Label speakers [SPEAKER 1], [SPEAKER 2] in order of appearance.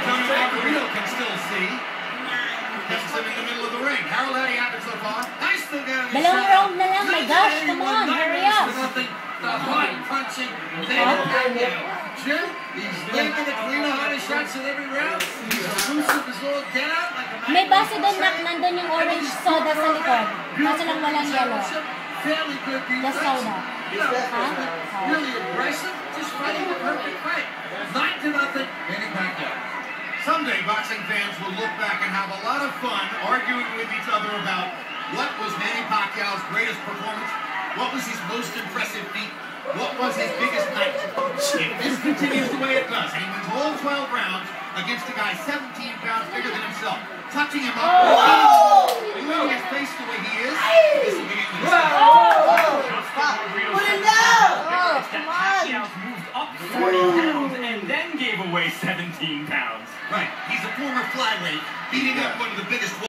[SPEAKER 1] Antonio Margarito can still see. Gets him in the middle of the ring. Harold, how do you have it so far? Nice thing down.
[SPEAKER 2] Dalawang round na lang. My gosh, come on, hurry up.
[SPEAKER 1] The hard punching. Jim, he's laying the clean hard shots in every round. He's elusive as all get out.
[SPEAKER 2] May base doon na nandun yung orange soda sa likod. Kaso lang walang yellow.
[SPEAKER 1] Fairly good defense.
[SPEAKER 2] Just soda.
[SPEAKER 1] Really aggressive. Just fighting the perfect fight. 9-0, Manny Pacquiao. Someday, boxing fans will look back and have a lot of fun arguing with each other about what was Manny Pacquiao's greatest performance, what was his most impressive feat, what was his biggest night. If this continues the way it does, and he wins all 12 rounds against a guy 17 pounds bigger than himself, touching him up, moving his face the way he is, this will be English.
[SPEAKER 3] Put him down!
[SPEAKER 4] Pacquiao moved up 40 pounds and then gave away 17 pounds.
[SPEAKER 1] Right, he's a former flyweight, beating up one of the biggest